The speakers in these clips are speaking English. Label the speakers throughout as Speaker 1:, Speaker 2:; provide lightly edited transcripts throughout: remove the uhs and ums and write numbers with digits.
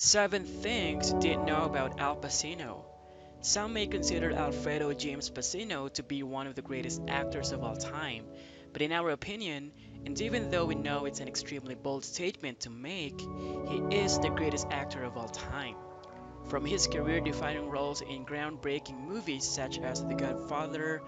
Speaker 1: 7 Things You Didn't Know About Al Pacino. Some may consider Alfredo James Pacino to be one of the greatest actors of all time, but in our opinion, and even though we know it's an extremely bold statement to make, he is the greatest actor of all time. From his career defining roles in groundbreaking movies such as The Godfather,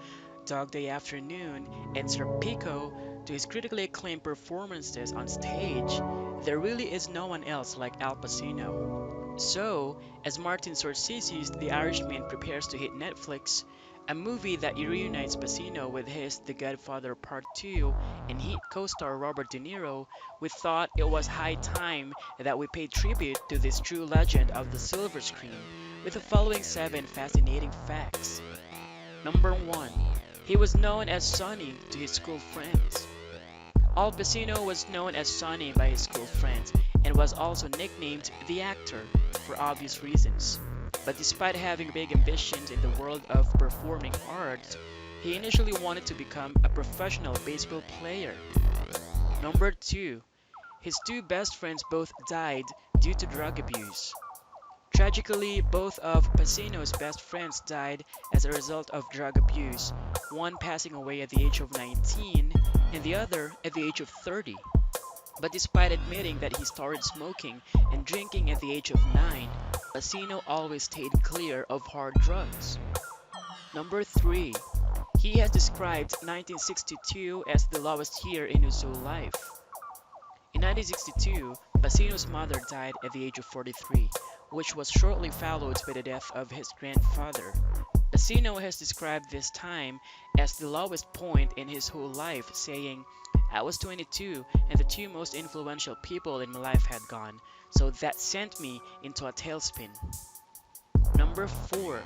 Speaker 1: Dog Day Afternoon, and Serpico, to his critically acclaimed performances on stage, there really is no one else like Al Pacino. So, as Martin Scorsese's The Irishman prepares to hit Netflix, a movie that reunites Pacino with his The Godfather Part 2 and Heat co-star Robert De Niro, we thought it was high time that we paid tribute to this true legend of the silver screen with the following 7 fascinating facts. Number 1. He was known as Sonny to his school friends. Al Pacino was known as Sonny by his school friends and was also nicknamed the actor for obvious reasons. But despite having big ambitions in the world of performing arts, he initially wanted to become a professional baseball player. Number 2. His two best friends both died due to drug abuse. Tragically, both of Pacino's best friends died as a result of drug abuse, one passing away at the age of 19 and the other at the age of 30. But despite admitting that he started smoking and drinking at the age of 9, Pacino always stayed clear of hard drugs. Number 3. He has described 1962 as the lowest year in his whole life. In 1962, Pacino's mother died at the age of 43, which was shortly followed by the death of his grandfather. Pacino has described this time as the lowest point in his whole life, saying, "I was 22 and the two most influential people in my life had gone, so that sent me into a tailspin." Number 4.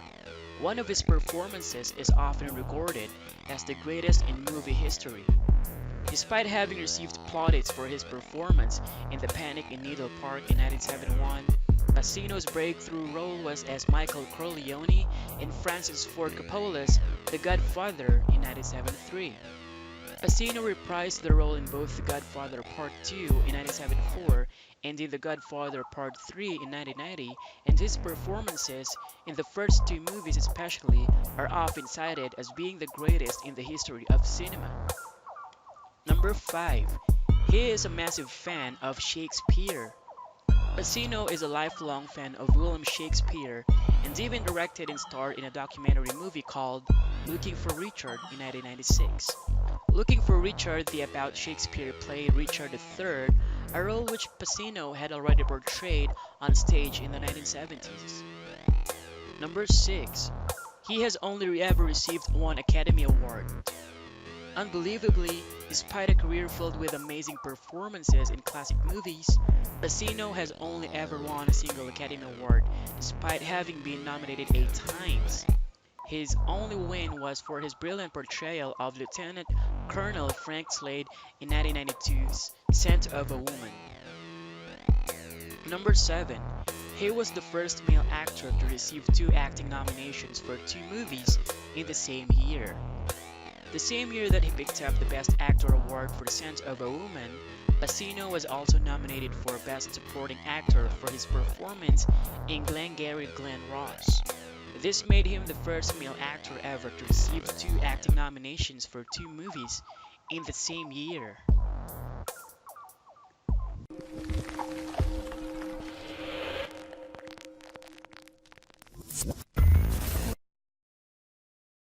Speaker 1: One of his performances is often recorded as the greatest in movie history. Despite having received plaudits for his performance in The Panic in Needle Park in 1971, Pacino's breakthrough role was as Michael Corleone in Francis Ford Coppola's The Godfather in 1973. Pacino reprised the role in both The Godfather Part 2 in 1974 and in The Godfather Part 3 in 1990, and his performances in the first two movies especially are often cited as being the greatest in the history of cinema. Number 5. He is a massive fan of Shakespeare. Pacino is a lifelong fan of William Shakespeare and even directed and starred in a documentary movie called Looking for Richard in 1996. Looking for Richard, the about Shakespeare play Richard III, a role which Pacino had already portrayed on stage in the 1970s. Number 6. He has only ever received one Academy Award. Unbelievably, despite a career filled with amazing performances in classic movies, Pacino has only ever won a single Academy Award, despite having been nominated 8 times. His only win was for his brilliant portrayal of Lieutenant Colonel Frank Slade in 1992's Scent of a Woman. Number 7. He was the first male actor to receive 2 acting nominations for 2 movies in the same year. The same year that he picked up the Best Actor award for Scent of a Woman, Pacino was also nominated for Best Supporting Actor for his performance in Glengarry Glen Ross. This made him the first male actor ever to receive 2 acting nominations for 2 movies in the same year.